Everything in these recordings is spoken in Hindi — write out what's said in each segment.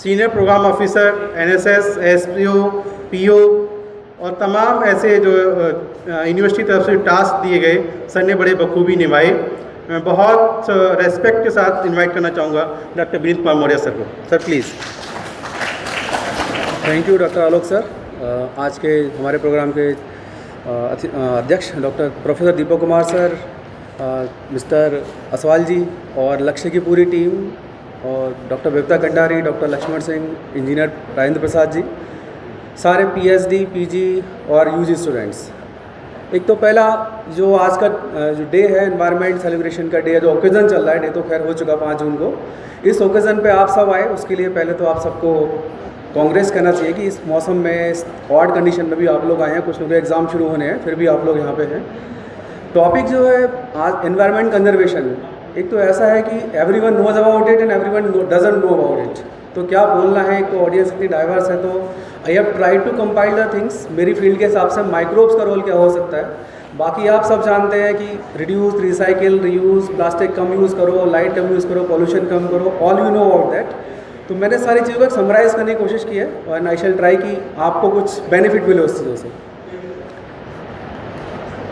Senior program officer, NSS, SPO, PO और तमाम ऐसे जो यूनिवर्सिटी तरफ से टास्क दिए गए सर ने बड़े बखूबी निभाए। मैं बहुत रेस्पेक्ट के साथ इनवाइट करना चाहूँगा डॉक्टर विनीत कुमार मौर्य सर को। Sir please. Thank you doctor Alok sir. आज के हमारे प्रोग्राम के अध्यक्ष doctor professor Deepak Kumar sir, mister Aswal ji और लक्ष्य की पूरी टीम, और doctor Vipata Kandari, doctor Laxman Singh, engineer Rajendra Prasad ji, सारे PhD, PG और UG स्टूडेंट्स। एक तो पहला जो आज का जो डे है, एनवायरनमेंट सेलिब्रेशन का डे है, जो ओकेज़न चल रहा है, डे तो खैर हो चुका 5 जून को। इस ओकेज़न पे आप सब आए, उसके लिए पहले तो आप सबको कांग्रेस कहना चाहिए कि इस मौसम में, इस ऑड कंडीशन में भी आप लोग आए हैं। कुछ लोग एग्ज़ाम शुरू होने हैं, फिर भी आप लोग यहाँ पे हैं। टॉपिक जो है आज एनवायरनमेंट कंजर्वेशन। एक तो ऐसा है कि everyone knows about it and everyone doesn't know about it. तो क्या बोलना है, एक तो ऑडियंस इतनी डाइवर्स है, तो I have try to compile the things. मेरी फील्ड के हिसाब से माइक्रोब्स का रोल क्या हो सकता है, बाकी आप सब जानते हैं कि रिड्यूस, रिसाइकिल, रीयूज़, प्लास्टिक कम यूज़ करो, लाइट कम यूज़ करो, पॉल्यूशन कम करो, all you know about that. तो मैंने सारी चीज़ों को समराइज़ करने की कोशिश की है और आई शैल ट्राई कि आपको कुछ बेनिफिट मिले उस चीज़ों से।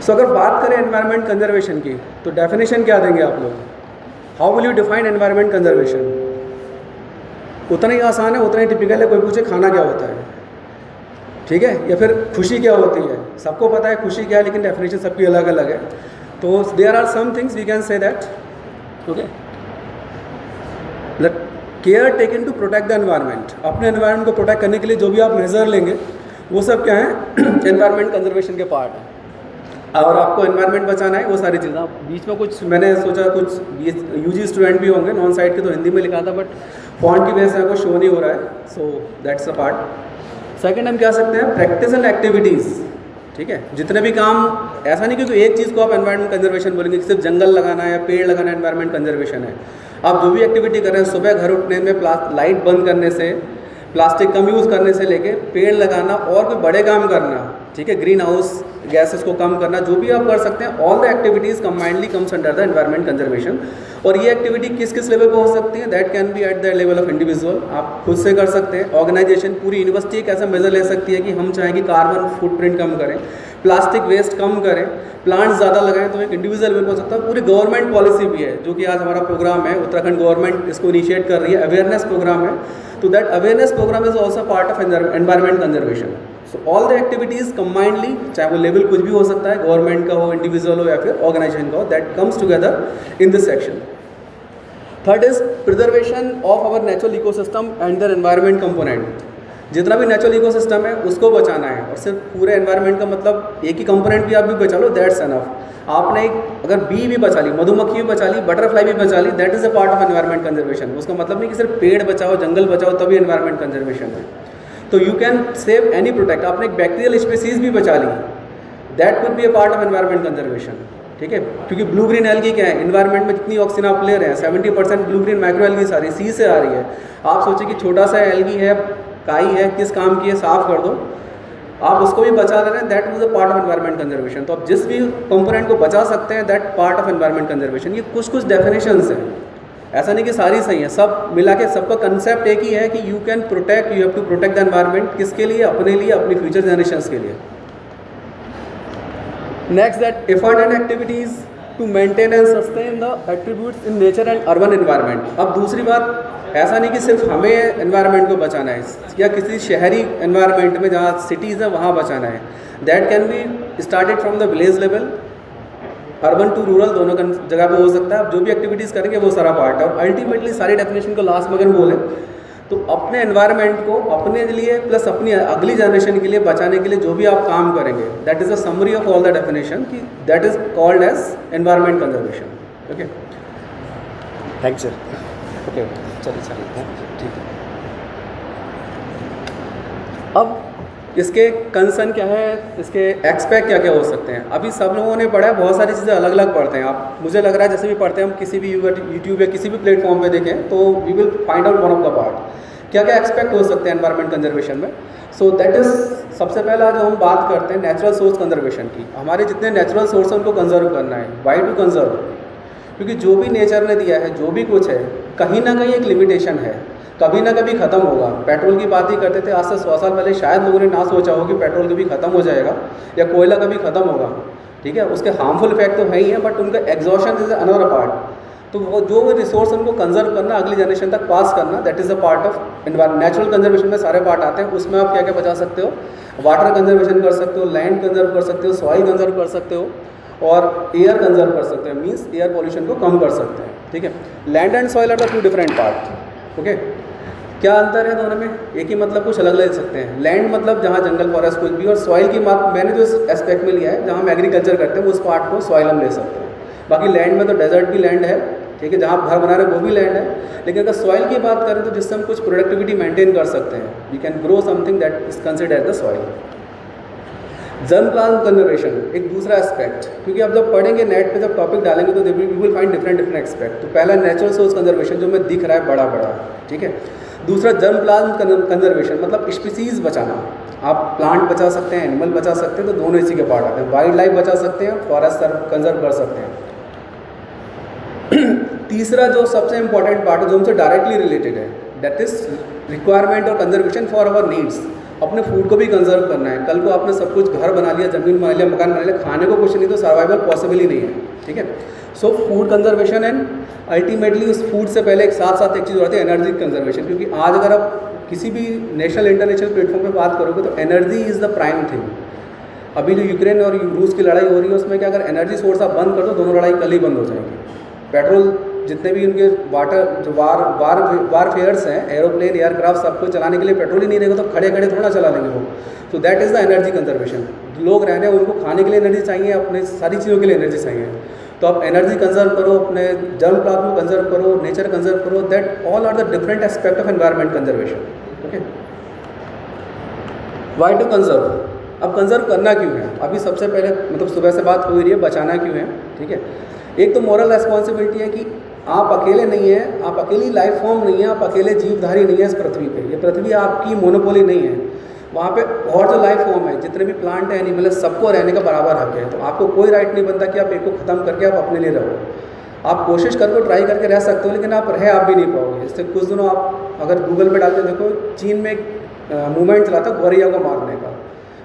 सो अगर बात करें एनवायरनमेंट कंजर्वेशन की, तो डेफिनेशन क्या देंगे आप लोग? How will you define environment conservation? उतना ही आसान है, उतना ही टिपिकल है। कोई पूछे खाना क्या होता है, ठीक है, या फिर खुशी क्या होती है, सबको पता है खुशी क्या है, लेकिन डेफिनेशन सबकी अलग अलग है। तो there are some things we can say that, okay, care taken to protect the environment. अपने एनवायरनमेंट को प्रोटेक्ट करने के लिए जो भी आप मेजर लेंगे वो सब क्या है, एनवायरनमेंट कंजर्वेशन के पार्ट है। और आपको एनवायरनमेंट बचाना है, वो सारी चीज़ें। बीच में कुछ मैंने सोचा कुछ UG स्टूडेंट भी होंगे, नॉन साइड के, तो हिंदी में लिखा था, बट फॉन्ट की वजह से आपको शो नहीं हो रहा है। So that's the part. Second हम क्या सकते हैं, प्रैक्टिस एंड एक्टिविटीज़, ठीक है। जितने भी काम, ऐसा नहीं क्योंकि एक चीज़ को आप एनवायरनमेंट कंजर्वेशन बोलेंगे कि सिर्फ जंगल लगाना है या पेड़ लगाना एनवायरनमेंट कंजर्वेशन है। आप जो भी एक्टिविटी कर रहे हैं, सुबह घर उठने में लाइट बंद करने से, प्लास्टिक कम यूज़ करने से लेके पेड़ लगाना और कोई बड़े काम करना, ठीक है, ग्रीन हाउस गैसेस को कम करना, जो भी आप कर सकते हैं, all the activities combinedly comes under the environment conservation. और ये एक्टिविटी किस किस लेवल पे हो सकती है, that can B at the level of individual. आप खुद से कर सकते हैं, ऑर्गेनाइजेशन, पूरी यूनिवर्सिटी एक ऐसा मेजर ले सकती है कि हम चाहें कि कार्बन फुटप्रिंट कम करें, प्लास्टिक वेस्ट कम करें, प्लांट्स ज़्यादा लगाएं, तो एक इंडिविजुअल लेवल हो सकता है। पूरी गवर्नमेंट पॉलिसी भी है, जो कि आज हमारा प्रोग्राम है, उत्तराखंड गवर्नमेंट इसको इनिशिएट कर रही है, अवेयरनेस प्रोग्राम है। तो that awareness program is also part of environment conservation. So all the activities combinedly, चाहे वो लेवल कुछ भी हो सकता है, गवर्नमेंट का हो, इंडिविजुअल हो या फिर ऑर्गेनाइजेशन का हो, that comes together in this section. Third is preservation of our natural ecosystem and their environment component. जितना भी नेचुरल इकोसिस्टम है उसको बचाना है, और सिर्फ पूरे एनवायरनमेंट का मतलब एक ही कंपोनेंट भी आप भी बचा लो, दैट्स एनफ। आपने एक अगर बी भी बचा ली, मधुमक्खी भी बचा ली, बटरफ्लाई भी बचा ली, that is a part of environment conservation. उसका मतलब नहीं कि सिर्फ पेड़ बचाओ, जंगल बचाओ तभी एनवायरनमेंट कंजर्वेशन है। तो you can save any protect. आपने एक बैक्टीरियल स्पीसीज भी बचा ली, that would be a part of environment conservation, ठीक है। क्योंकि ब्लू ग्रीन एल्गी क्या है, एनवायरनमेंट में जितनी ऑक्सीजन आप ले रहे हैं 70% ब्लू ग्रीन माइक्रो एल्गी आ रही है, सी से आ रही है। आप सोचिए कि छोटा सा एल्गी है, काई है, किस काम की है, साफ कर दो, आप उसको भी बचा रहे हैं, that is a part of environment conservation. तो आप जिस भी कंपोनेंट को बचा सकते हैं, that part of environment conservation. ये कुछ डेफिनेशंस हैं, ऐसा नहीं कि सारी सही है, सब मिला के सबका कंसेप्ट एक ही है कि you can protect, you have to protect the environment. किसके लिए? अपने लिए, अपनी फ्यूचर जनरेशंस के लिए। Next, that effort and activities to maintain and sustain the attributes in nature and urban environment. अब दूसरी बात, ऐसा नहीं कि सिर्फ हमें एनवायरनमेंट को बचाना है या किसी शहरी एनवायरनमेंट में जहाँ सिटीज़ है वहाँ बचाना है। That can be started from the village level, urban to rural, दोनों जगह पे हो सकता है। आप जो भी एक्टिविटीज़ करेंगे वो सारा पार्ट है। और अल्टीमेटली सारी डेफिनेशन को लास्ट में अगर बोलें तो अपने एनवायरनमेंट को अपने लिए प्लस अपनी अगली जनरेशन के लिए बचाने के लिए जो भी आप काम करेंगे, that is a summary of all the definition, कि that is called as environment conservation. Okay, thank sir. Okay, चलिए ठीक है। अब इसके कंसर्न क्या है, इसके एक्सपेक्ट क्या क्या हो सकते हैं। अभी सब लोगों ने पढ़ा है, बहुत सारी चीज़ें अलग अलग पढ़ते हैं। आप, मुझे लग रहा है जैसे भी पढ़ते हैं हम, किसी भी यूट्यूब या किसी भी प्लेटफॉर्म पे देखें तो we will find out one of the part क्या क्या एक्सपेक्ट हो सकते हैं एनवायरनमेंट कंजर्वेशन में। सो दैट इज़, सबसे पहला जो हम बात करते हैं नेचुरल सोर्स कंजर्वेशन की। हमारे जितने नेचुरल सोर्स हैं उनको कंजर्व करना है। Why to conserve? क्योंकि जो भी नेचर ने दिया है, जो भी कुछ है, कहीं ना कहीं एक लिमिटेशन है। कभी ना कभी ख़त्म होगा। पेट्रोल की बात ही करते थे आज से 100 साल पहले, शायद लोगों ने ना सोचा हो कि पेट्रोल कभी ख़त्म हो जाएगा या कोयला कभी ख़त्म होगा, ठीक है। उसके हार्मफुल इफेक्ट तो है ही है, बट उनका एग्जॉशन इज अनदर पार्ट। तो वो जो भी रिसोर्स उनको कंजर्व करना, अगली जनरेशन तक पास करना, that is a part of environment. Natural conservation में सारे पार्ट आते हैं। उसमें आप क्या क्या बचा सकते हो? वाटर कंजर्वेशन कर सकते हो, लैंड कंजर्व कर सकते हो, सॉइल कंजर्व कर सकते हो, और एयर कंजर्व कर सकते हो, मीन्स एयर पॉल्यूशन को कम कर सकते हैं, ठीक है। Land and soil are the two different part, okay. क्या अंतर है दोनों में? एक ही मतलब कुछ अलग ले सकते हैं। लैंड मतलब जहाँ जंगल फॉरेस्ट कुछ भी, और सॉइल की बात मैंने जो एस्पेक्ट में लिया है, जहाँ हम एग्रीकल्चर करते हैं उस पार्ट को सॉइल हम ले सकते हैं। बाकी लैंड में तो डेजर्ट भी लैंड है, ठीक है, जहाँ आप घर बना रहे हैं वो भी लैंड है। लेकिन अगर सॉइल की बात करें तो जिससे हम कुछ प्रोडक्टिविटी मेंटेन कर सकते हैं, we can grow something that is considered the soil. Germ plant conservation एक दूसरा एस्पेक्ट, क्योंकि आप जब पढ़ेंगे नेट पे, जब टॉपिक डालेंगे तो you will find different aspect. तो पहला नेचुरल सोर्स कंजर्वेशन जो में दिख रहा है बड़ा बड़ा, ठीक है। दूसरा जर्म प्लांट कंजर्वेशन मतलब स्पीसीज़ बचाना। आप प्लांट बचा सकते हैं, एनिमल बचा सकते हैं, तो दोनों इसी के पार्ट आते हैं। वाइल्ड लाइफ बचा सकते हैं, फॉरेस्ट कंजर्व कर सकते हैं। तीसरा जो सबसे इंपॉर्टेंट पार्ट है जो हमसे डायरेक्टली रिलेटेड है, दैट इज रिक्वायरमेंट और कंजर्वेशन फॉर अवर नीड्स। अपने फूड को भी कंजर्व करना है। कल को आपने सब कुछ घर बना लिया, ज़मीन बना लिया, मकान बना लिया, खाने को कुछ नहीं तो सर्वाइवल पॉसिबल ही नहीं है, ठीक है। So food conservation and ultimately उस फूड से पहले एक साथ एक चीज़ होती है एनर्जी कंजर्वेशन। क्योंकि आज अगर आप किसी भी नेशनल इंटरनेशनल प्लेटफॉर्म पे बात करोगे तो energy is the prime thing. अभी जो यूक्रेन और रूस की लड़ाई हो रही है उसमें क्या, अगर एनर्जी सोर्स आप बंद कर दो, दोनों लड़ाई कल ही बंद हो जाएगी। पेट्रोल जितने भी उनके जो वारफेयर्स हैं, एरोप्लेन एयरक्राफ्ट सबको चलाने के लिए पेट्रोल ही नहीं रहेगा तो खड़े खड़े थोड़ा चला लेंगे वो। तो that is the energy conservation. लोग रहने उनको खाने के लिए एनर्जी चाहिए, अपने सारी चीज़ों के लिए एनर्जी चाहिए। तो आप एनर्जी कंजर्व करो, अपने जर्म प्लांट को कंजर्व करो, नेचर कंजर्व करो, that all are the different aspect of environment conservation, okay. Why to conserve? अब कंजर्व करना क्यों है? अभी सबसे पहले मतलब सुबह से बात हो रही है बचाना क्यों है, ठीक है। एक तो मॉरल रेस्पॉन्सिबिलिटी है कि आप अकेले नहीं हैं, आप अकेली लाइफ फॉर्म नहीं है, आप अकेले जीवधारी नहीं है इस पृथ्वी पे। ये पृथ्वी आपकी मोनोपोली नहीं है। वहाँ पे और जो लाइफ फॉर्म है, जितने भी प्लांट है, एनिमल है, सबको रहने का बराबर हक है। तो आपको कोई राइट नहीं बनता कि आप एक को ख़त्म करके आप अपने लिए रहो। आप कोशिश करके ट्राई करके रह सकते हो, लेकिन आप आप भी नहीं पाओगे। इससे कुछ दिनों आप अगर गूगल पे डाल के देखो, चीन में एक मूवमेंट चला था गौरैया को मारने का।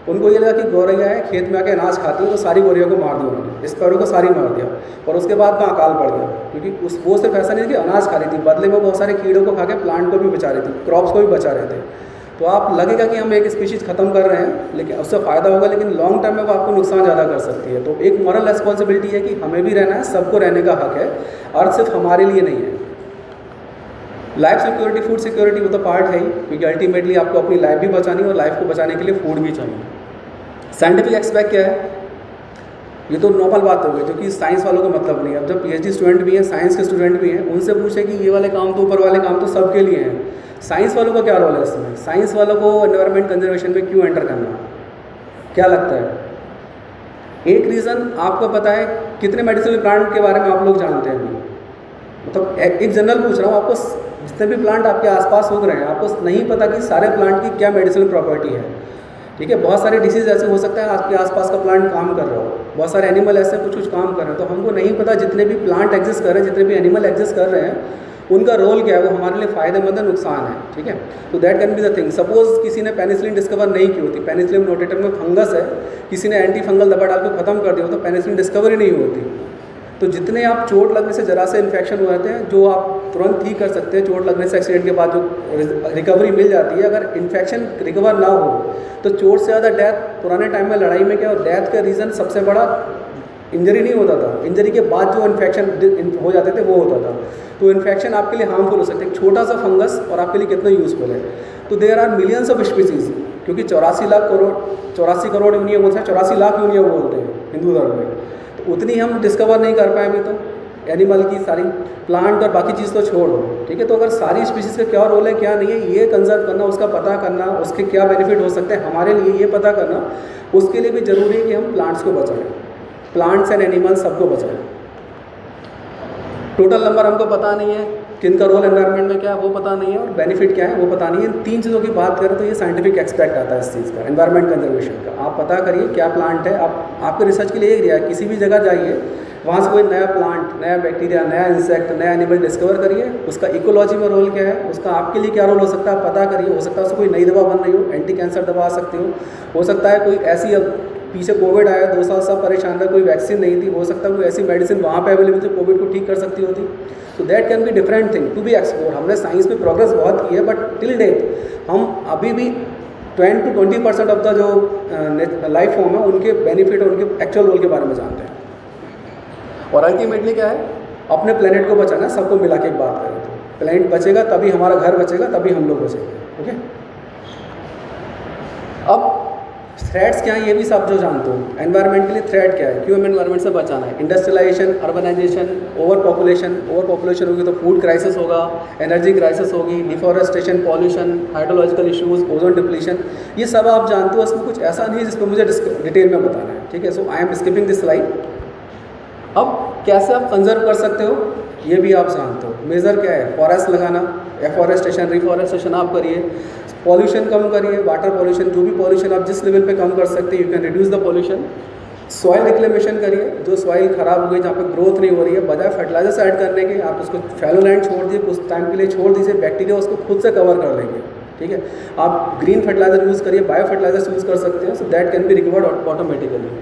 उनको ये लगा कि गौरैया है, खेत में आके अनाज खाती है, तो सारी गौरैया को मार दिया उन्होंने, स्पैरो को सारी मार दिया। और उसके बाद में अकाल पड़ गया, क्योंकि वो सिर्फ ऐसा नहीं कि अनाज खा रही थी, बदले में बहुत सारे कीड़ों को खा के प्लांट को भी बचा रही थी, क्रॉप्स को भी बचा रहे थे। तो आप लगेगा कि हम एक स्पीशीज़ ख़त्म कर रहे हैं, लेकिन उससे फ़ायदा होगा, लेकिन लॉन्ग टर्म में वो आपको नुकसान ज़्यादा कर सकती है। तो एक मॉरल रिस्पॉन्सिबिलिटी है कि हमें भी रहना है, सबको रहने का हक है, अर्थ सिर्फ हमारे लिए नहीं है। लाइफ सिक्योरिटी, फूड सिक्योरिटी वो तो पार्ट है ही, क्योंकि अल्टीमेटली आपको अपनी लाइफ भी बचानी है और लाइफ को बचाने के लिए फूड भी चाहिए। साइंटिफिक एस्पेक्ट क्या है? ये तो नॉर्मल बात हो गई, जो कि साइंस वालों को मतलब नहीं है। अब जब पीएचडी स्टूडेंट भी हैं, साइंस के स्टूडेंट भी हैं, उनसे पूछे कि ये वाले काम तो, ऊपर वाले काम तो सबके लिए हैं, साइंस वालों का क्या रोल है इसमें? साइंस वालों को एनवायरनमेंट कंजर्वेशन में क्यों एंटर करना, क्या लगता है? एक रीज़न आपको पता है, कितने मेडिसिनल प्लांट के बारे में आप लोग जानते हैं अभी? मतलब एक जनरल पूछ रहा हूँ, आपको जितने भी प्लांट आपके आसपास उग रहे हैं, आपको नहीं पता कि सारे प्लांट की क्या मेडिसिनल प्रॉपर्टी है, ठीक है। बहुत सारे डिसीज़ ऐसे हो सकता है आपके आसपास का प्लांट काम कर रहा हो, बहुत सारे एनिमल ऐसे कुछ काम कर रहे हैं, तो हमको नहीं पता जितने भी प्लांट एग्जिस्ट कर रहे हैं, जितने भी एनिमल एग्जिस्ट कर रहे हैं, उनका रोल क्या है, वो हमारे लिए फ़ायदेमंद है, नुकसान है, ठीक है। तो that can be the thing. Suppose किसी ने पेनिसिलिन डिस्कवर नहीं की होती, पेनिसिलिन नोटेटम में फंगस है, किसी ने एंटी फंगल दवा डाल के ख़त्म कर दिया हो, तो पेनिसिलिन डिस्कवर ही नहीं होती। तो जितने आप चोट लगने से जरा से इन्फेक्शन हो जाते हैं, जो आप तुरंत ठीक कर सकते हैं, चोट लगने से एक्सीडेंट के बाद जो रिकवरी मिल जाती है, अगर इन्फेक्शन रिकवर ना हो तो चोट से ज़्यादा डेथ, पुराने टाइम में लड़ाई में क्या, और डेथ का रीज़न सबसे बड़ा इंजरी नहीं होता था, इंजरी के बाद जो इन्फेक्शन हो जाते थे वो होता था। तो इन्फेक्शन आपके लिए हार्मफुल हो सकते हैं, छोटा सा फंगस और आपके लिए कितना यूज़फुल है। तो there are millions of species, क्योंकि 84 करोड़ यूनियन बोलते हैं, 84 लाख यूनियन बोलते हैं हिंदू धर्म में, तो उतनी हम डिस्कवर नहीं कर पाए अभी तो एनिमल की, सारी प्लांट और बाकी चीज़ तो छोड़ो, ठीक है। तो अगर सारी स्पीसीज़ का क्या रोल है, क्या नहीं है, ये कंजर्व करना, उसका पता करना, उसके क्या बेनिफिट हो सकते हैं हमारे लिए, ये पता करना, उसके लिए भी ज़रूरी है कि हम प्लांट्स को बचाएं, प्लांट्स एंड एनिमल्स सबको बचाएं। टोटल नंबर हमको पता नहीं है, किनका रोल एनवायरनमेंट में क्या है वो पता नहीं है, और बेनिफिट क्या है वो पता नहीं है। इन तीन चीज़ों की बात करें तो ये साइंटिफिक एक्सपेक्ट आता है इस चीज़ का, एनवायरनमेंट कंजर्वेशन का। आप पता करिए क्या प्लांट है, आप आपके रिसर्च के लिए एक दिया है, किसी भी जगह जाइए, वहाँ से कोई नया प्लांट, नया बैक्टीरिया, नया इंसेक्ट, नया एनिमल डिस्कवर करिए, उसका इकोलॉजी में रोल क्या है, उसका आपके लिए क्या रोल हो सकता है पता करिए। हो सकता है उसको कोई नई दवा बन रही हो, एंटी कैंसर दवा आ सकती हो सकता है कोई ऐसी, अब पीछे कोविड आया 2 साल सब परेशान था, कोई वैक्सीन नहीं थी, हो सकता है कोई ऐसी मेडिसिन वहाँ पे अवेलेबल थी कोविड को ठीक कर सकती होती। तो that can be different thing to be explore. हमने साइंस में प्रोग्रेस बहुत की है, बट टिल डेट हम अभी भी 10 to 20% ऑफ द जो लाइफ फॉर्म है उनके बेनिफिट और उनके एक्चुअल रोल के बारे में जानते हैं। और अल्टीमेटली क्या है, अपने प्लेनेट को बचाना, सबको मिला के एक बात करें तो प्लेनेट बचेगा तभी हमारा घर बचेगा, तभी हम लोग बचेंगे। ओके, अब थ्रेट्स क्या है ये भी सब जो जानते हो। एनवायरनमेंट के लिए थ्रेट क्या है, क्यों हमें एनवायरनमेंट से बचाना है। इंडस्ट्रियलाइजेशन, अर्बनाइजेशन, ओवर पॉपुलेशन होगी तो फूड क्राइसिस होगा, एनर्जी क्राइसिस होगी, deforestation, pollution, hydrological issues, ozone depletion, ये सब आप जानते हो। इसमें कुछ ऐसा नहीं है जिसमें मुझे डिटेल में बताना है, ठीक है। So I am skipping this slide. अब कैसे आप कंजर्व कर सकते हो ये भी आप जानते हो। मेजर क्या है, फॉरेस्ट लगाना, एफॉरेस्टेशन, रिफॉरेस्टेशन आप करिए, पॉल्यूशन कम करिए, वाटर पॉल्यूशन, जो भी पॉल्यूशन आप जिस लेवल पे कम कर सकते हैं, you can reduce the pollution. Soil reclamation करिए, जो सॉइल खराब हो गई, जहाँ पे ग्रोथ नहीं हो रही है, बजाय फर्टिलाइजर्स ऐड करने के आप उसको फैलो लैंड छोड़ दीजिए, कुछ टाइम के लिए छोड़ दीजिए, बैक्टीरिया उसको खुद से कवर कर लेंगे, ठीक है। आप ग्रीन फर्टिलाइजर यूज़ करिए, बायो फर्टिलाइजर्स यूज़ कर सकते हैं, so that can be recovered automatically.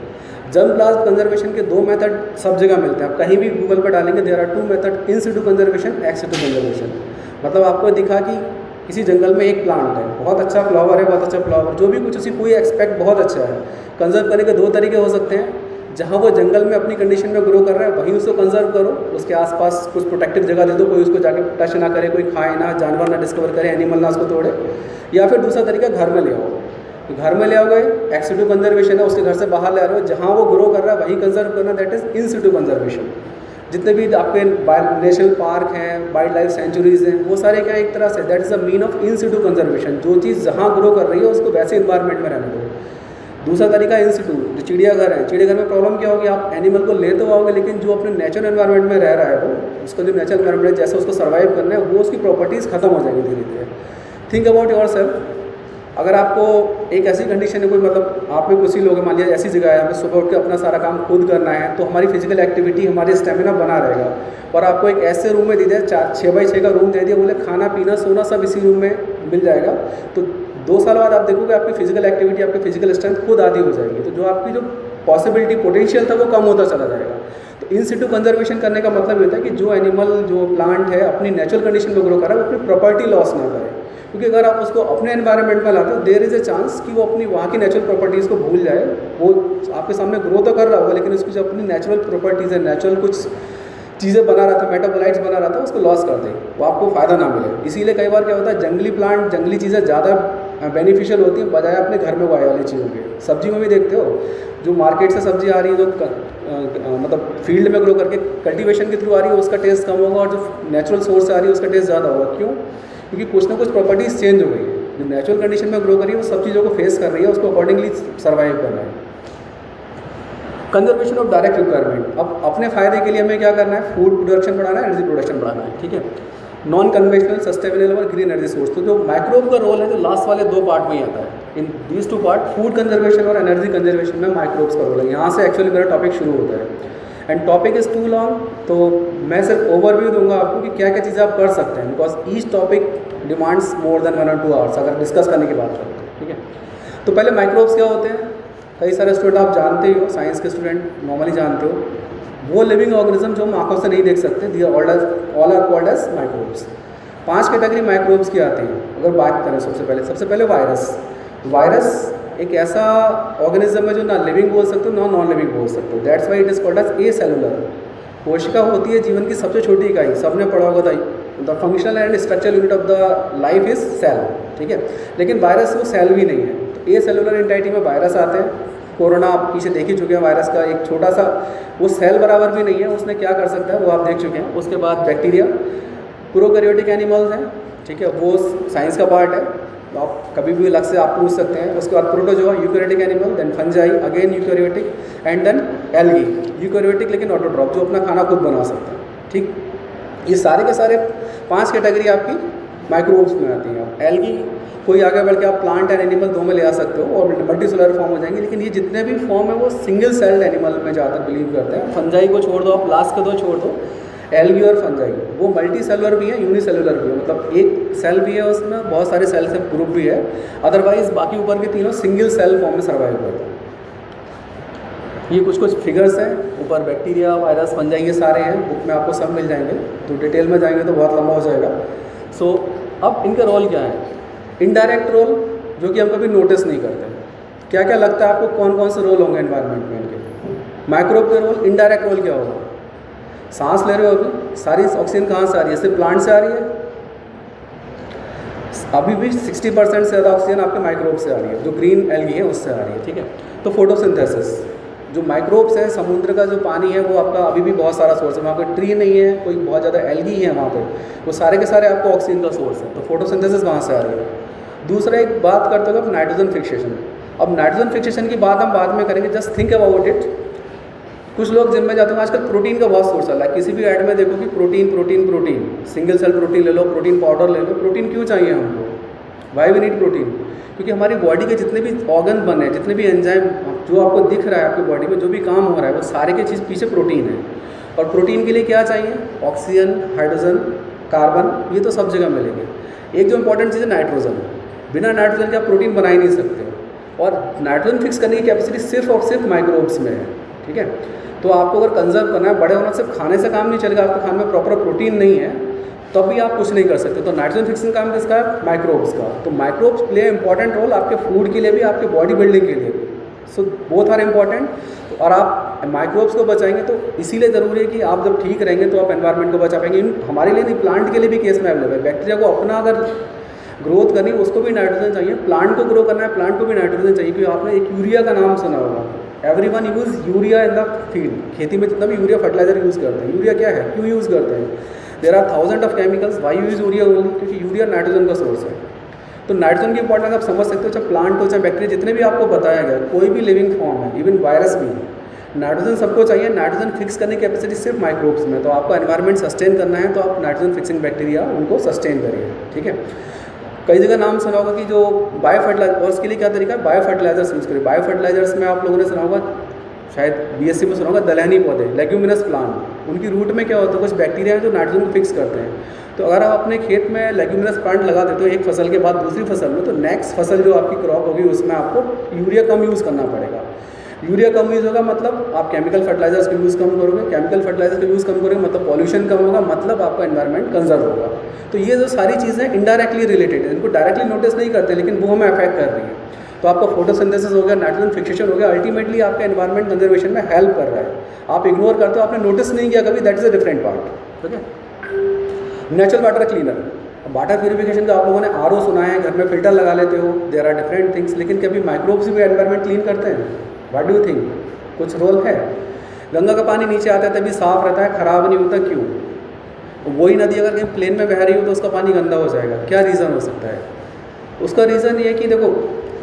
Germ plasm conservation के 2 मेथड सब जगह मिलते हैं, आप कहीं भी गूगल पर डालेंगे, there are 2 method, in situ conservation, ex situ conservation. मतलब आपको दिखा कि किसी जंगल में एक प्लांट है, बहुत अच्छा फ्लावर है, बहुत अच्छा फ्लावर, जो भी कुछ उसी कोई एक्सपेक्ट बहुत अच्छा है। कंजर्व करने के 2 तरीके हो सकते हैं, जहाँ वो जंगल में अपनी कंडीशन में ग्रो कर रहा है वहीं उसको कंजर्व करो, उसके आसपास कुछ प्रोटेक्टेड जगह दे दो, कोई उसको जाके टच ना करे, कोई खाए ना, जानवर ना डिस्कवर करे, एनिमल ना उसको तोड़े। या फिर दूसरा तरीका घर में ले आओ, घर में ले आओ गए, एक्स सिटू कंजर्वेशन है, उसके घर से बाहर ले आ रहे हो, जहाँ वो ग्रो कर रहा है वहीं कंजर्व करना, that is in situ conservation. जितने भी आपके नेशनल पार्क हैं, वाइल्ड लाइफ सेंचुरीज हैं, वो सारे क्या एक तरह say that is the mean of in situ conservation. जो चीज़ जहाँ ग्रो कर रही है उसको वैसे इन्वायरमेंट में रहने दो। दूसरा तरीका इन सिटू, जो चिड़ियाघर है, चिड़ियाघर में प्रॉब्लम क्या होगी, आप एनिमल को ले तो आओगे लेकिन जो अपने नेचुरल एनवायरनमेंट में रह रहा है, वो उसका जो नेचुरल एनवायरनमेंट जैसे उसको सर्वाइव करना है, वो उसकी प्रॉपर्टीज़ खत्म हो जाएगी धीरे धीरे। थिंक अबाउट योर सेल्फ, अगर आपको एक ऐसी कंडीशन है, कोई मतलब आप में कुछ ही लोग मान लिया ऐसी जगह है, हमें सुबह उठ के अपना सारा काम खुद करना है, तो हमारी फिजिकल एक्टिविटी, हमारी स्टेमिना बना रहेगा। और आपको एक ऐसे रूम में दे दिया, 6x6 का रूम दे दिया, बोले खाना पीना सोना सब इसी रूम में मिल जाएगा, तो 2 साल बाद आप देखोगे आपकी फिजिकल एक्टिविटी, आपकी फिजिकल स्ट्रेंथ खुद आधी हो जाएगी। तो जो आपकी जो पॉसिबिलिटी, पोटेंशियल था वो कम होता चला जाएगा। तो इन सिटू कंजर्वेशन करने का मतलब होता है कि जो एनिमल, जो प्लांट है अपनी नेचुरल कंडीशन में ग्रो कर रहा है, वो अपनी प्रॉपर्टी लॉस ना करे। क्योंकि अगर आप उसको अपने एनवायरनमेंट में लाते हो, देयर इज़ ए चांस कि वो अपनी वहाँ की नेचुरल प्रॉपर्टीज़ को भूल जाए। वो आपके सामने ग्रो तो कर रहा होगा लेकिन उसकी जो अपनी नेचुरल प्रॉपर्टीज़ है, नेचुरल कुछ चीज़ें बना रहा था, मेटाबोलाइट्स बना रहा था, उसको लॉस कर दे, वो आपको फ़ायदा ना मिले। इसीलिए कई बार क्या होता है, जंगली प्लांट, जंगली चीज़ें ज़्यादा बेनिफिशियल होती हैं बजाय अपने घर में उगाए वाली चीज़ों के। सब्जी में भी देखते हो, जो मार्केट से सब्जी आ रही है, जो मतलब फील्ड में ग्रो करके कल्टीवेशन के थ्रू आ रही है, उसका टेस्ट कम होगा, और जो नेचुरल सोर्स से आ रही है उसका टेस्ट ज़्यादा होगा। क्यों? क्योंकि कुछ ना कुछ प्रॉपर्टीज़ चेंज हो गई है। जो नेचुरल कंडीशन में ग्रो कर रही है वो सब चीज़ों को फेस कर रही है, उसको अकॉर्डिंगली सर्वाइव करना है। कंजर्वेशन ऑफ डायरेक्ट रिक्वायरमेंट, अब अपने फ़ायदे के लिए हमें क्या करना है, फूड प्रोडक्शन बढ़ाना है, एनर्जी प्रोडक्शन बढ़ाना है, ठीक है। नॉन कन्वेंशनल, सस्टेनेबल और ग्रीन एनर्जी सोर्स, तो जो माइक्रोब का रोल है जो लास्ट वाले 2 पार्ट में ही आता है, in these 2 part, food conservation और एनर्जी कंजर्वेशन में माइक्रोब्स का रोल है। यहाँ से एक्चुअली मेरा टॉपिक शुरू होता है, and topic is too long, तो मैं सिर्फ ओवरव्यू दूंगा आपको कि क्या क्या चीज़ें आप कर सकते हैं, because each topic demands more than 1 or 2 hours अगर डिस्कस करने की बात करते हैं, ठीक है। तो पहले माइक्रोब्स क्या होते हैं, कई सारे स्टूडेंट आप जानते ही हो, साइंस के स्टूडेंट नॉर्मली जानते हो, वो लिविंग ऑर्गेनिज्म जो हम आंखों से नहीं देख सकते, they all are called as microbes. 5 category microbes की आती हैं। अगर बात करें सबसे पहले वायरस एक ऐसा ऑर्गेनिज्म है जो ना लिविंग बोल सकते हो ना नॉन लिविंग बोल सकते हो, that's why it is called as a cellular. कोशिका होती है जीवन की सबसे छोटी इकाई, सबने पढ़ा होगा था, the functional and structural unit of the life is cell, ठीक है। लेकिन वायरस वो सेल भी नहीं है, तो ए सेलुलर एंटाइटी में वायरस आते हैं। कोरोना आप पीछे देख ही चुके हैं, वायरस का एक छोटा सा, वो सेल बराबर भी नहीं है, उसने क्या कर सकता है वो आप देख चुके हैं। उसके बाद बैक्टीरिया, प्रोकैरियोटिक एनिमल्स हैं, ठीक है, वो साइंस का पार्ट है, तो आप कभी भी अलग से आप पूछ सकते हैं। उसके बाद protozoa, eukaryotic animal, then fungi, again eukaryotic, and then algae, eukaryotic लेकिन ऑटोट्रॉफ, जो अपना खाना खुद बना सकते हैं, ठीक। ये सारे के सारे 5 कैटेगरी आपकी माइक्रोब्स में आती हैं। एल्गी कोई आगे बढ़ के आप प्लांट एंड एनिमल दो में ले आ सकते हो और मल्टी सेलुलर फॉर्म हो जाएंगे, लेकिन ये जितने भी फॉर्म है वो सिंगल सेल्ड एनिमल में ज़्यादातर बिलीव करते हैं। फंजाई को छोड़ दो, आप लास्ट के दो छोड़ दो, एल्गी और फंजाई, वो मल्टी सेलुलर भी है, यूनिसेलुलर भी है, मतलब एक सेल भी है उसमें, बहुत सारे सेल से ग्रुप भी है, अदरवाइज बाकी ऊपर के तीनों सिंगल सेल फॉर्म में सर्वाइव करते हैं। ये कुछ फिगर्स हैं, ऊपर बैक्टीरिया, वायरस, फंजाई ये सारे हैं, बुक में आपको सब मिल जाएंगे, तो डिटेल में जाएंगे तो बहुत लंबा हो जाएगा। सो अब इनका रोल क्या है? इनडायरेक्ट रोल जो कि हम कभी नोटिस नहीं करते। क्या क्या लगता है आपको कौन कौन से रोल होंगे एनवायरनमेंट में इनके? माइक्रोब का रोल, इनडायरेक्ट रोल क्या होगा? सांस ले रहे हो अभी, सारी ऑक्सीजन कहाँ से आ रही है? सिर्फ प्लांट से आ रही है? अभी भी 60% से ज़्यादा ऑक्सीजन आपके माइक्रोब से आ रही है, जो ग्रीन एल्गी है उससे आ रही है, ठीक है। तो फोटोसिंथेसिस, जो माइक्रोब्स है, समुद्र का जो पानी है वो आपका अभी भी बहुत सारा सोर्स है, वहाँ पे ट्री नहीं है, कोई बहुत ज़्यादा एल्गी है वहाँ पे, वो सारे के सारे आपको ऑक्सीजन का सोर्स है। तो फोटोसिंथेसिस वहाँ से आ रही है। दूसरा एक बात करते हो नाइट्रोजन फिक्सेशन। अब नाइट्रोजन फिक्सेशन की बात हम बाद में करेंगे, जस्ट थिंक अबाउट इट। कुछ लोग जिम में जाते हैं, आजकल प्रोटीन का बहुत सोर्स है, किसी भी ऐड में देखो कि protein protein protein, single cell protein ले लो, प्रोटीन पाउडर ले लो। प्रोटीन क्यों चाहिए हमको? Why we need protein? क्योंकि हमारी बॉडी के जितने भी ऑर्गन बने हैं, जितने भी एंजाइम जो आपको दिख रहा है आपकी बॉडी में, जो भी काम हो रहा है, वो सारे के चीज़ पीछे प्रोटीन है। और प्रोटीन के लिए क्या चाहिए? ऑक्सीजन, हाइड्रोजन, कार्बन, ये तो सब जगह मिलेंगे। एक जो इंपॉर्टेंट चीज़ है नाइट्रोजन, बिना नाइट्रोजन के आप प्रोटीन बना ही नहीं सकते। और नाइट्रोजन फिक्स करने की कैपेसिटी सिर्फ और सिर्फ माइक्रोब्स में है, ठीक है। तो आपको अगर कंजर्व करना है, बड़े होना सिर्फ खाने से काम नहीं चलेगा, आपके खाने में प्रॉपर प्रोटीन नहीं है तब भी आप कुछ नहीं कर सकते। तो नाइट्रोजन फिक्सिंग काम किसका है? माइक्रोब्स का। तो माइक्रोब्स प्ले इंपॉर्टेंट रोल आपके फूड के लिए भी, आपके बॉडी बिल्डिंग के लिए भी। So both are important. और आप माइक्रोब्स को बचाएंगे तो इसीलिए ज़रूरी है कि आप जब ठीक रहेंगे तो आप एनवायरनमेंट को बचा पाएंगे। हमारे लिए नहीं, प्लांट के लिए भी केस में अवेलेबल है। बैक्टीरिया को अपना अगर ग्रोथ करनी है उसको भी नाइट्रोजन चाहिए, प्लांट को ग्रो करना है प्लांट को भी नाइट्रोजन चाहिए। क्योंकि आपने एक यूरिया का नाम सुना होगा, everyone use urea in the field. खेती में जितना भी यूरिया फर्टिलाइजर यूज़ करते हैं, यूरिया क्या है, क्यों यूज़ करते हैं? There are thousand of chemicals, why use urea only? क्योंकि यूरिया नाइट्रोजन का सोर्स है। तो नाइट्रोजन की इंपॉर्टेंस आप समझ सकते हो, चाहे प्लांट हो चाहे बैक्टीरिया, जितने भी आपको बताया गया, कोई भी लिविंग फॉर्म है, इवन वायरस भी, नाइट्रोजन सबको चाहिए। नाइट्रोजन फिक्स करने की कैपेसिटी सिर्फ माइक्रोब्स में। तो आपको एनवायरनमेंट सस्टेन करना है तो आप नाइट्रोजन फिक्सिंग बैक्टीरिया उनको सस्टेन करिए, ठीक है। कई जगह नाम सुना होगा कि जो बायो फर्टिलाइजर, और उसके लिए क्या तरीका है? बायो फर्टिलाइजर्स यूज़ करिए। बायो फर्टिलाइजर्स में आप लोगों ने सुना होगा, शायद बीएससी में सुना होगा, दलहनी पौधे, लेग्यूमिनस प्लांट, उनकी रूट में क्या होता है? कुछ बैक्टीरिया है जो नाइट्रोजन को फिक्स करते हैं। तो अगर आप अपने खेत में लेग्यूमिनस प्लांट लगा देते हो एक फसल के बाद दूसरी फसल में, तो नेक्स्ट फसल जो आपकी क्रॉप होगी उसमें आपको यूरिया कम यूज़ करना पड़ेगा। यूरिया कम यूज़ होगा मतलब आप केमिकल फर्टिलाइजर्स का यूज़ कम करोगे, केमिकल फर्टिलाइजर का यूज़ कम करोगे मतलब पॉल्यूशन कम होगा, मतलब आपका एनवायरनमेंट कंजर्व होगा। तो ये जो सारी चीज़ें इनडायरेक्टली रिलेटेड है, इनको डायरेक्टली नोटिस नहीं करते लेकिन वो हमें अफेक्ट कर रही है। तो आपका फोटोसिंथेसिस हो गया, नाइट्रोजन फिक्सेशन हो गया, अल्टीमेटली आपके एनवायरनमेंट कंजर्वेशन में हेल्प कर रहा है। आप इग्नोर करते हो, आपने नोटिस नहीं किया कभी, that is a different part, ठीक है। Natural water cleaner, water purification का आप लोगों ने आरओ सुना है, घर में फिल्टर लगा लेते हो, देयर आर डिफरेंट थिंग्स, लेकिन कभी माइक्रोब्स भी एनवायरनमेंट क्लीन करते हैं? What do you think? कुछ रोल है? गंगा का पानी नीचे आता है तभी साफ़ रहता है, ख़राब नहीं होता, क्यों? वही नदी अगर कहीं प्लेन में बह रही हो तो उसका पानी गंदा हो जाएगा, क्या रीज़न हो सकता है? उसका रीज़न ये है कि देखो,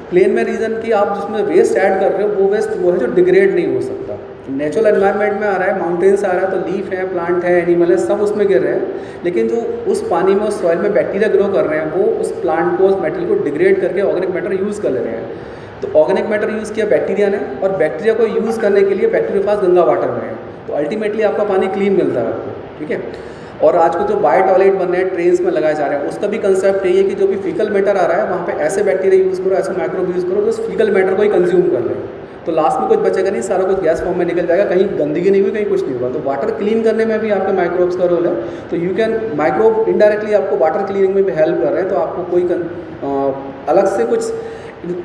प्लेन में रीज़न कि आप जिसमें वेस्ट ऐड कर रहे हो वो वेस्ट वो है जो डिग्रेड नहीं हो सकता। नेचुरल एनवायरनमेंट में आ रहा है, माउंटेन से आ रहा है, तो लीफ है, प्लांट है, एनिमल है, सब उसमें गिर रहे हैं, लेकिन जो उस पानी में, उस सॉइल में बैक्टीरिया ग्रो कर रहे हैं, वो उस प्लांट को, उस मेटेरियल को डिग्रेड करके ऑर्गेनिक मैटर यूज़ कर ले रहे हैं। तो ऑर्गेनिक मैटर यूज़ किया बैक्टीरिया ने, और बैक्टीरिया को यूज़ करने के लिए बैक्टीरियोफाज गंगा वाटर में है, तो अल्टीमेटली आपका पानी क्लीन मिलता है आपको, ठीक है। और आज को जो बायो टॉयलेट बन रहे हैं, ट्रेन्स में लगाए जा रहे हैं, उसका भी कंसेप्ट यही है कि जो भी फीकल मैटर आ रहा है वहाँ पे ऐसे बैक्टीरिया यूज़ करो, ऐसे माइक्रोब यूज़ करो जो उस फीकल मैटर को ही कंज्यूम कर ले, तो लास्ट में कुछ बचेगा नहीं, सारा कुछ गैस फॉर्म में निकल जाएगा, कहीं गंदगी नहीं हुई, कहीं कुछ नहीं हुआ। तो वाटर क्लीन करने में भी आपके माइक्रोब्स का रोल है। तो यू कैन, माइक्रोब इनडायरेक्टली आपको वाटर क्लीनिंग में भी हेल्प कर रहे हैं। तो आपको कोई अलग से कुछ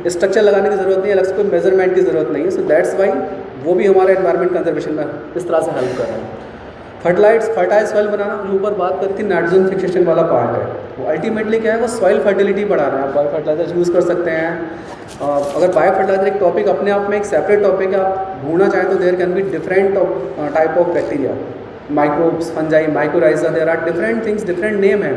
स्ट्रक्चर लगाने की ज़रूरत नहीं है, अलग से कोई मेजरमेंट की ज़रूरत नहीं है। सो दैट्स वाई वो भी हमारे एनवायरनमेंट कंजर्वेशन में इस तरह से हेल्प कर रहे हैं। फर्टाइल सॉइल बनाना, जो ऊपर बात करी थी, नाइट्रोजन फिक्सेशन वाला पार्ट है, वो अल्टीमेटली क्या है, वो सॉइल फर्टिलिटी बढ़ा रहा है। आप बायो फर्टिलाइजर यूज़ कर सकते हैं। अगर बायो फर्टिलाइजर एक टॉपिक अपने आप में एक सेपरेट टॉपिक है, आप ढूंढना चाहें तो there can be different type of bacteria, microbes, fungi, mycorrhiza, there are different things, different name है।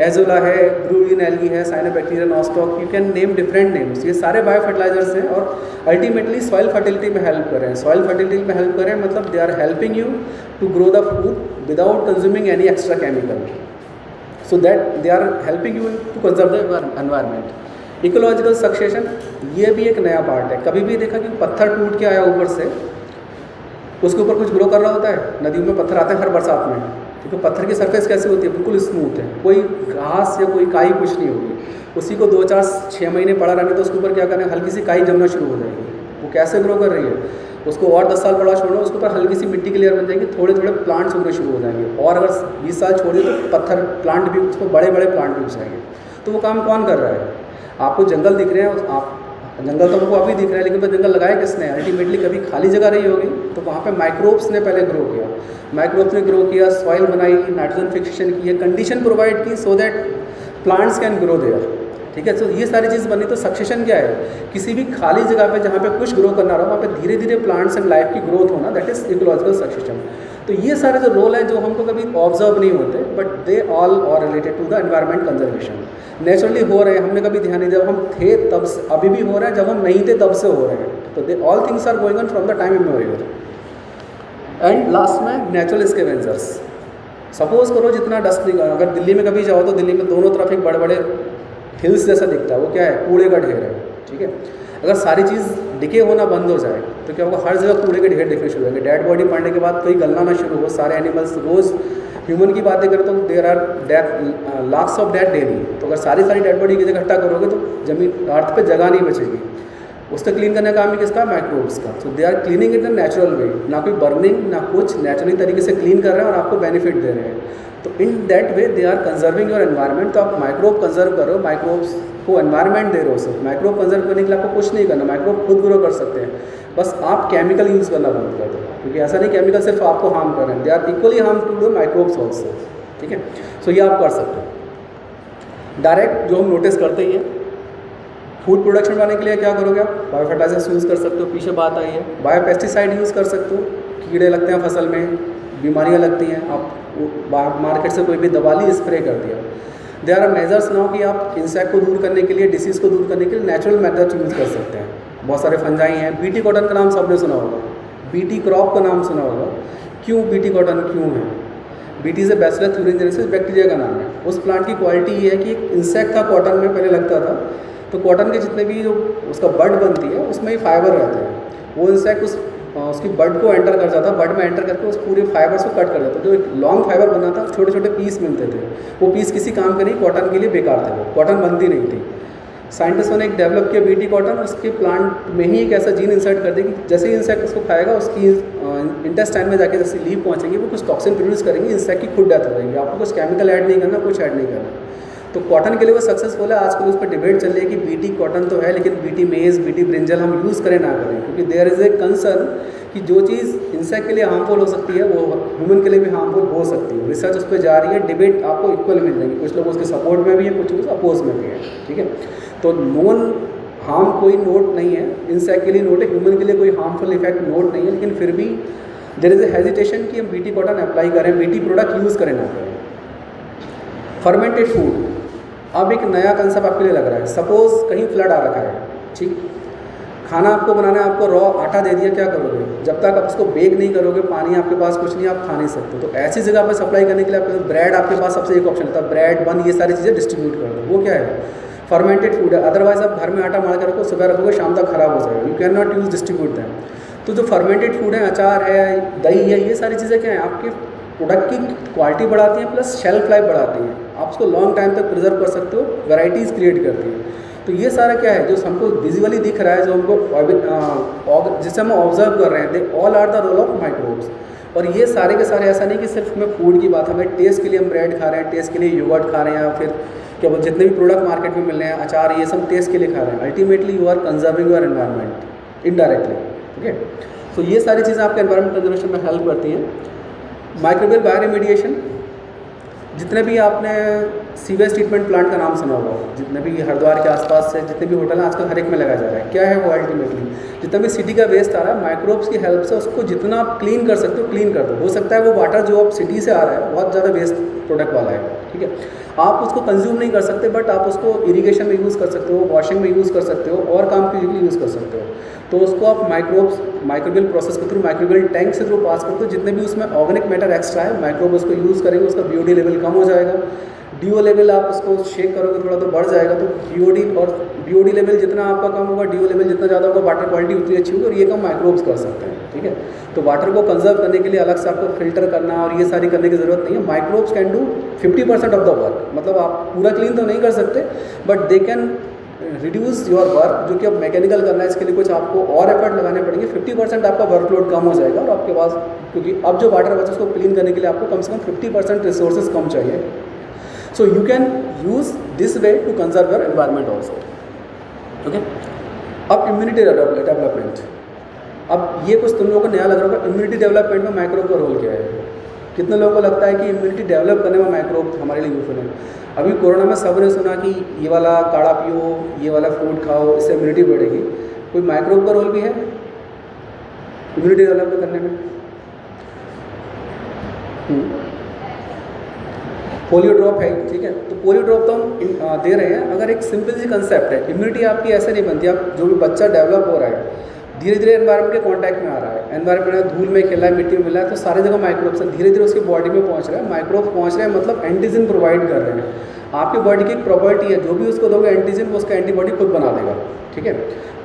एजोला है, ब्रूलिन एल्गी है, cyanobacteria, nostoc, you can name different names. ये सारे बायो फर्टिलाइजर्स हैं और अल्टीमेटली सॉइल फर्टिलिटी में हेल्प कर रहे हैं। सॉइल फर्टिलिटी में हेल्प कर रहे हैं मतलब they are helping you to grow the food without consuming any extra chemical, so that they are helping you to conserve the environment. Ecological succession ये भी एक नया पार्ट है। कभी भी देखा कि पत्थर टूट के आया ऊपर से, उसके ऊपर कुछ ग्रो कर रहा होता है? नदियों में पत्थर आते हैं हर बरसात में, क्योंकि पत्थर की सरफेस कैसी होती है? बिल्कुल स्मूथ है, कोई घास या कोई काई कुछ नहीं होगी। उसी को 2 4 6 महीने पड़ा रहने तो उसके ऊपर क्या करना है, हल्की सी काई जमना शुरू हो जाएगी। वो कैसे ग्रो कर रही है? उसको और 10 साल पड़ा छोड़ो, उसके ऊपर हल्की सी मिट्टी की लेयर बन जाएगी, थोड़े थोड़े प्लांट्स उगने शुरू हो जाएंगे, और अगर 20 साल छोड़ दिए तो पत्थर प्लांट भी, उसको बड़े बड़े प्लांट भी उग जाएंगे। तो वो काम कौन कर रहा है? आपको जंगल दिख रहे हैं, आप जंगल तो आपको अभी दिख रहा है, लेकिन तो जंगल लगाया किसने? अल्टीमेटली कभी खाली जगह रही होगी तो वहाँ पे माइक्रोब्स ने पहले ग्रो किया, माइक्रोब्स ने ग्रो किया, सॉइल बनाई, नाइट्रोजन फिक्सेशन की, कंडीशन प्रोवाइड की so that plants can grow there. ठीक है, तो ये सारी चीज़ बनी। तो सक्सेशन क्या है? किसी भी खाली जगह पे जहाँ पे कुछ ग्रो करना रहा, वहाँ पे धीरे धीरे प्लांट्स एंड लाइफ की ग्रोथ होना, दैट इज इकोलॉजिकल सक्सेशन। तो ये सारे जो रोल है जो हमको कभी ऑब्जर्व नहीं होते, but they all are related to the environment conservation. Naturally हो रहे हैं, हमने कभी ध्यान नहीं दिया, हम थे तब से, अभी भी हो रहा है, जब हम नहीं थे तब से हो रहे हैं। तो they all things are going on from the time immemorial. And last में नेचुरल स्कैवेंजर्स। सपोज करो जितना डस्ट निकल, अगर दिल्ली में कभी जाओ तो दिल्ली में दोनों तरफ एक बड़े बड़े हिल्स जैसा दिखता है, वो क्या है? कूड़े का ढेर है। ठीक है, अगर सारी चीज़ डिके होना बंद हो जाए तो क्या होगा? हर जगह कूड़े के ढेर दिखने शुरू होंगे। डेड बॉडी पड़ने के बाद कोई गलना ना शुरू हो, सारे एनिमल्स, रोज़ ह्यूमन की बातें करें तो there are death lakhs of death daily. तो अगर सारी डेड बॉडी की इकट्ठा करोगे तो जमीन अर्थ पे जगह नहीं बचेगी। उसको क्लीन करने का काम भी किसका? माइक्रोब्स का। So they are cleaning in the natural way, ना कोई बर्निंग ना कुछ, नेचुरली तरीके से क्लीन कर रहे हैं और आपको बेनिफिट दे रहे हैं। तो in that way they are conserving your environment. तो आप माइक्रोब कंजर्व करो, माइक्रोब्स को एनवायरनमेंट दे रहे हो। सिर्फ माइक्रोब कंजर्व करने के लिए आपको कुछ नहीं करना, माइक्रोब खुद ग्रो कर सकते हैं, बस आप केमिकल यूज़ करना बंद कर दो, क्योंकि ऐसा नहीं केमिकल सिर्फ आपको हार्म कर रहे हैं, they are equally harm to the microbes also. ठीक है, सो ये आप कर सकते हो। डायरेक्ट जो हम नोटिस करते ही हैं, फूड प्रोडक्शन बनाने के लिए क्या करोगे आप? बायो फर्टिलाइजर्स यूज़ कर सकते हो, पीछे बात आई है। बायो पेस्टिसाइड यूज़ कर सकते हो, कीड़े लगते हैं फसल में, बीमारियां लगती हैं, आप मार्केट से कोई भी दवा ली, स्प्रे कर दिया। देयर आर मेजर्स नाउ कि आप इंसेक्ट को दूर करने के लिए, डिसीज़ को दूर करने के लिए नेचुरल मेथड्स यूज़ कर सकते हैं। बहुत सारे फंजाई हैं। बीटी कॉटन का नाम सबने सुना होगा, बीटी क्रॉप का नाम सुना होगा। क्यों बीटी कॉटन क्यों है? बीटी से बैसिलस thuringiensis बैक्टीरिया का नाम है। उस प्लांट की क्वालिटी ये है कि एक इंसेक्ट था कॉटन में, पहले लगता था, तो कॉटन के जितने भी जो उसका बड बनती है उसमें ही फाइबर रहते हैं। वो इंसेक्ट उसकी बड को एंटर कर जाता, बड में एंटर करके उस पूरे फाइबर्स को कट कर देता। जो एक लॉन्ग फाइबर बना था, छोटे छोटे पीस मिलते थे, वो पीस किसी काम के नहीं, कॉटन के लिए बेकार थे, वो कॉटन बनती नहीं थी। साइंटिस्टों ने एक डेवलप किया बीटी कॉटन, उसके प्लांट में ही एक ऐसा जीन इंसर्ट कर दिया कि जैसे ही इंसेक्ट उसको खाएगा, उसकी इंटेस्टाइन में जाके जैसे लीव पहुँचेंगी, वो कुछ टॉक्सिन प्रोड्यूस करेंगी, इंसेक्ट की खुद डेथ हो जाएगी। आपको कुछ केमिकल ऐड नहीं करना, कुछ ऐड नहीं करना। तो कॉटन के लिए वो सक्सेसफुल है। आजकल उस पर डिबेट चल रही है कि बीटी कॉटन तो है, लेकिन बीटी मेज, बीटी ब्रिंजल हम यूज़ करें ना करें, क्योंकि देयर इज़ ए कंसर्न कि जो चीज़ इंसेक्ट के लिए हार्मफुल हो सकती है वो ह्यूमन के लिए भी हार्मफुल हो सकती है। रिसर्च उस पर जा रही है, डिबेट आपको इक्वल मिल जाएगी, कुछ लोग उसके सपोर्ट में भी हैं, कुछ लोग अपोज में भी हैं। ठीक है, तो नोन हार्म कोई नोट नहीं है, इंसेक्ट के लिए नोट है, ह्यूमन के लिए कोई हार्मफुल इफेक्ट नोट नहीं है, लेकिन फिर भी देयर इज़ ए हेजिटेशन कि हम बीटी कॉटन अप्लाई करें, बीटी प्रोडक्ट यूज़ करें ना करें। फर्मेंटेड फूड अब एक नया कंसेप्ट आपके लिए लग रहा है। सपोज कहीं फ्लड आ रखा है, ठीक, खाना आपको बनाना है, आपको रॉ आटा दे दिया, क्या करोगे? जब तक आप उसको बेक नहीं करोगे, पानी आपके पास कुछ नहीं, आप खा नहीं सकते। तो ऐसी जगह पर सप्लाई करने के लिए आपके ब्रेड, आपके पास सबसे एक ऑप्शन होता है, ब्रेड बन, ये सारी चीज़ें डिस्ट्रीब्यूट कर दो। वो क्या है? फर्मेंटेड फूड है। अदरवाइज आप घर में आटा मार के रखो, सुबह रखोगे, शाम तक खराब हो जाएगा। You can not use distribute them. तो जो फर्मेंटेड फूड है, अचार है, दही है, ये सारी चीज़ें क्या है? आपके प्रोडक्ट की क्वालिटी बढ़ाती हैं, प्लस शेल्फ लाइफ बढ़ाती हैं। आप उसको लॉन्ग टाइम तक प्रिजर्व कर सकते हो, वैराइटीज़ क्रिएट करती हैं। तो ये सारा क्या है जो हमको विजुअली दिख रहा है, जो हमको जिससे हम ऑब्जर्व कर रहे हैं, they all are the role of microbes. और ये सारे के सारे ऐसा नहीं कि सिर्फ हमें फूड की बात, हमें टेस्ट के लिए हम ब्रेड खा रहे हैं, टेस्ट के लिए योगर्ट खा रहे हैं, या फिर क्या बोल जितने भी प्रोडक्ट मार्केट में मिल रहे हैं, अचार, ये सब टेस्ट के लिए खा रहे हैं। Ultimately you are conserving your environment indirectly. ठीक है, तो ये सारी चीज़ें आपके एनवायरनमेंट कंजर्वेशन में हेल्प करती हैं। माइक्रोबियल बायोरेमेडिएशन, जितने भी आपने सीवेज ट्रीटमेंट प्लांट का नाम सुना होगा, जितने भी हरिद्वार के आसपास से जितने भी होटल हैं, आजकल हर एक में लगाया जा रहा है। क्या है वो? अल्टीमेटली जितना भी सिटी का वेस्ट आ रहा है, माइक्रोब्स की हेल्प से उसको जितना आप क्लीन कर सकते हो क्लीन कर दो। हो सकता है वो वाटर जो अब सिटी से आ रहा है बहुत ज़्यादा वेस्ट प्रोडक्ट वाला है, ठीक है, आप उसको कंज्यूम नहीं कर सकते, बट आप उसको इरीगेशन में यूज़ कर सकते हो, वॉशिंग में यूज़ कर सकते हो, और काम के लिए यूज़ कर सकते हो। तो उसको आप माइक्रोबियल प्रोसेस के थ्रू, माइक्रोबियल टैंक से थ्रू पास करते हो। जितने भी उसमें ऑर्गेनिक मैटर एक्स्ट्रा है, माइक्रोब उसको यूज़ करेंगे, उसका BOD लेवल कम हो जाएगा, DO लेवल आप उसको शेक करोगे थोड़ा तो बढ़ जाएगा, तो BOD और BOD लेवल जितना आपका कम होगा, DO लेवल जितना ज़्यादा होगा, वाटर क्वालिटी उतनी अच्छी होगी और ये कम माइक्रोब्स कर सकते हैं। ठीक है, तो वाटर को कंजर्व करने के लिए अलग से आपको फिल्टर करना और ये सारी करने की ज़रूरत नहीं है। Microbes can do 50% of the work, मतलब आप पूरा क्लीन तो नहीं कर सकते but they can reduce your work, जो कि अब मैकेनिकल करना है इसके लिए कुछ आपको और एफर्ट लगाने पड़ेंगे। 50% आपका वर्कलोड कम हो जाएगा और आपके पास, क्योंकि अब जो वाटर बचा उसको क्लीन करने के लिए आपको कम से कम 50% रिसोर्सेज कम चाहिए। So you can use this way to conserve your environment also. Okay, अब इम्यूनिटी डेवलपमेंट। अब ये कुछ तुम लोगों को नया लग रहा होगा, इम्यूनिटी डेवलपमेंट में माइक्रोब का रोल क्या है। कितने लोगों को लगता है कि इम्यूनिटी डेवलप करने में माइक्रोब हमारे लिए यूजफुल है। अभी कोरोना में सब ने सुना कि ये वाला काढ़ा पियो, ये वाला फ्रूट खाओ, इससे इम्यूनिटी बढ़ेगी। कोई माइक्रोब का रोल भी है इम्यूनिटी डेवलप करने में? पोलियो ड्रॉप है, ठीक है, तो पोलियो ड्रॉप तो हम दे रहे हैं। अगर एक सिंपल सी कंसेप्ट है, इम्यूनिटी आपकी ऐसे नहीं बनती। आप जो भी बच्चा डेवलप हो रहा है धीरे धीरे एनवायरनमेंट के कांटेक्ट में आ रहा है, एनवायरनमेंट में धूल में खेला है, मिट्टी में मिला है, तो सारी जगह माइक्रोब्स हैं, धीरे धीरे उसकी बॉडी में पहुंच रहा है। माइक्रोब्स पहुंच रहे हैं मतलब एंटीजन प्रोवाइड कर रहे हैं। आपकी बॉडी की एक प्रॉपर्टी है, जो भी उसको दोगे एंटीजन वो उसका एंटीबॉडी खुद बना देगा। ठीक है,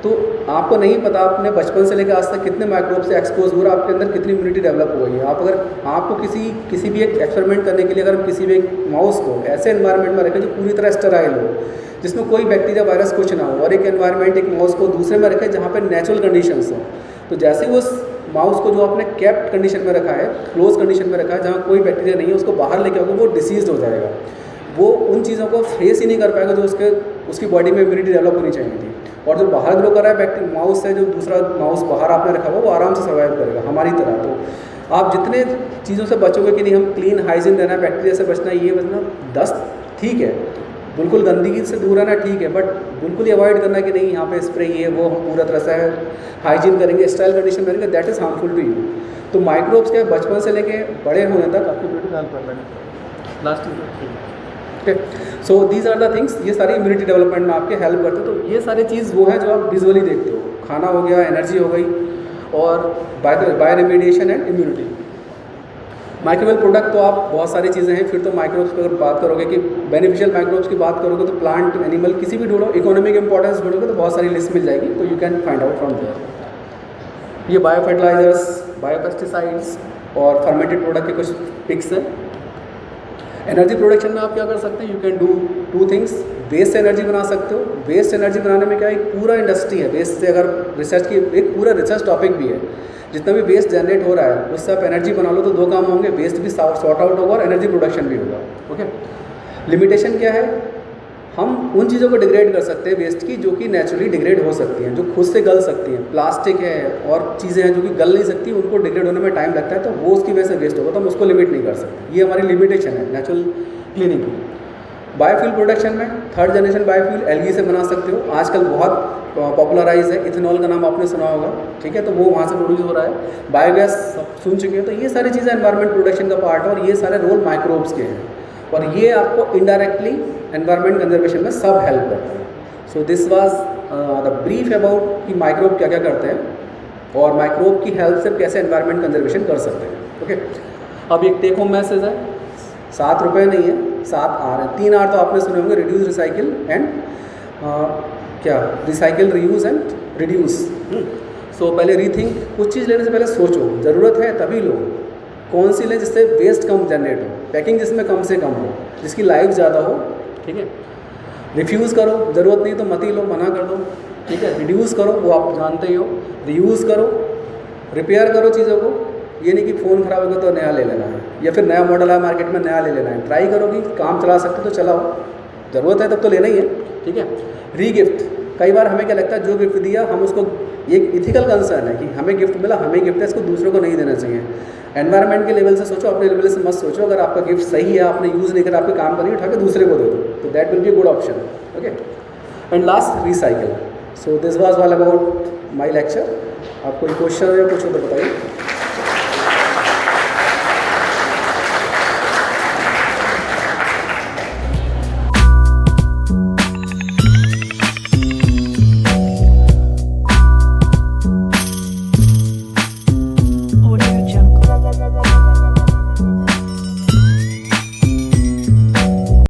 तो आपको नहीं पता आपने बचपन से लेकर आज तक कितने माइक्रोब से एक्सपोज हो रहा है, आपके अंदर कितनी इम्यूनिटी डेवलप हो गई है। आप अगर आपको किसी भी एक एक्सपेरिमेंट करने के लिए अगर किसी भी एक माउस को ऐसे एनवायरनमेंट में रखें जो पूरी तरह स्टेराइल हो, जिसमें कोई बैक्टीरिया वायरस कुछ ना हो, और एक एनवायरनमेंट एक माउस को दूसरे में रखें जहाँ पर नेचुरल कंडीशंस हो, तो जैसे ही उस माउस को जो आपने कैप्ट कंडीशन में रखा है, क्लोज कंडीशन में रखा है जहाँ कोई बैक्टीरिया नहीं है, उसको बाहर लेके आओगे वो डिसीज हो जाएगा। वो उन चीज़ों को फेस ही नहीं कर पाएगा जो उसकी बॉडी में इम्यूनिटी डेवलप होनी चाहिए थी। और जो बाहर ग्रो कर रहा है बैक्टीरिया माउस से, जो दूसरा माउस बाहर आपने रखा हुआ वो आराम से सर्वाइव करेगा हमारी तरह। तो आप जितने चीज़ों से बचोगे कि नहीं हम क्लीन हाइजीन रहना है, बैक्टीरिया से बचना, ये बचना, डस्ट ठीक है, बिल्कुल गंदगी से दूर रहना ठीक है, बट बिल्कुल ही अवॉइड करना कि नहीं यहाँ पे स्प्रे ये वो, हम पूरा तरह से हाइजीन करेंगे, स्टाइल कंडीशन करेंगे, that is harmful to you. तो माइक्रोब्स के बचपन से लेके बड़े होने तक आपकी ब्यूटी हेल्प कर लेंगे last. So these are the things, ये सारी इम्यूनिटी डेवलपमेंट में आपके हेल्प करते हैं। तो ये सारी चीज़ वो है जो आप विजुअली देखते हो, खाना हो गया, एनर्जी हो गई, और bioremediation and immunity. Microbial product तो आप बहुत सारी चीज़ें हैं। फिर तो माइक्रोब्स की अगर बात करोगे कि बेनिफिशियल माइक्रोब्स की बात करोगे तो प्लांट, एनिमल, किसी भी ढूंढो, इकोनॉमिक इंपॉर्टेंस ढूंढोगे तो बहुत सारी लिस्ट मिल जाएगी, तो you can find out from there. ये बायो फर्टिलाइजर्स, बायो पेस्टिसाइड्स और फर्मेंटेड प्रोडक्ट के कुछ पिक्स हैं। एनर्जी प्रोडक्शन में आप क्या कर सकते हैं, you can do two things. Waste से एनर्जी बना सकते हो। वेस्ट एनर्जी बनाने में क्या, एक पूरा इंडस्ट्री है वेस्ट से, अगर रिसर्च की एक पूरा रिसर्च टॉपिक भी है। जितना भी वेस्ट जनरेट हो रहा है उससे आप एनर्जी बना लो तो दो काम होंगे, वेस्ट भी सॉर्ट आउट होगा और एनर्जी प्रोडक्शन भी होगा। ओके, लिमिटेशन क्या है, हम उन चीज़ों को डिग्रेड कर सकते हैं वेस्ट की जो कि नेचुरली डिग्रेड हो सकती हैं, जो खुद से गल सकती हैं। प्लास्टिक है और चीज़ें हैं जो कि गल नहीं सकती, उनको डिग्रेड होने में टाइम लगता है, तो वो उसकी वजह से वेस्ट होगा, तो हम उसको लिमिट नहीं कर सकते। ये हमारी लिमिटेशन है नेचुरल क्लीनिंग की। बायोफ्यूल प्रोडक्शन में थर्ड जनरेशन बायोफ्यूल एलगी से बना सकते हो। आजकल बहुत पॉपुलराइज है, इथेनॉल का नाम आपने सुना होगा, ठीक है, तो वो वहाँ से प्रोड्यूस हो रहा है। बायोगैस सब सुन चुके हैं। तो ये सारी चीज़ें एनवायरनमेंट प्रोडक्शन का पार्ट है और ये सारे रोल माइक्रोब्स के हैं और ये आपको इनडायरेक्टली एनवायरनमेंट कंजर्वेशन में सब हेल्प करते हैं। So this was the brief about कि माइक्रोब क्या क्या करते हैं और माइक्रोब की हेल्प से कैसे एनवायरनमेंट कंजर्वेशन कर सकते हैं। ओके, अब एक टेक होम मैसेज है, 7 रुपये नहीं है, 7 आर है। 3 आर तो आपने सुने होंगे, रिड्यूस, रिसाइकिल एंड क्या, रिसाइकिल, रीयूज एंड रिड्यूस। सो पहले रीथिंक, कुछ चीज़ लेने से पहले सोचो, ज़रूरत है तभी लो, कौन सी लें जिससे वेस्ट कम जनरेट हो, पैकिंग जिसमें कम से कम हो, जिसकी लाइफ ज़्यादा हो, ठीक है। रिफ्यूज़ करो, ज़रूरत नहीं तो मत ही लो, मना कर दो, ठीक है। रिड्यूस करो, वो आप जानते ही हो। रीयूज़ करो, रिपेयर करो चीज़ों को, ये नहीं कि फ़ोन ख़राब होगा तो नया ले लेना है या फिर नया मॉडल है मार्केट में नया ले लेना है। ट्राई करो कि काम चला सकते तो चलाओ, ज़रूरत है तब तो लेना ही है, ठीक है। रीगिफ्ट, कई बार हमें क्या लगता है जो गिफ्ट दिया हम उसको, एक इथिकल कंसर्न है कि हमें गिफ्ट मिला, हमें गिफ्ट है, इसको दूसरों को नहीं देना चाहिए। एनवायरनमेंट के लेवल से सोचो, अपने लेवल से मत सोचो। अगर आपका गिफ्ट सही है, आपने यूज़ नहीं करा, आपके काम का नहीं, उठा के दूसरे को दे दो, तो that will be good option. Okay, and last recycle. So this was all about my lecture. आप कोई क्वेश्चन या कुछ हो तो बताइए।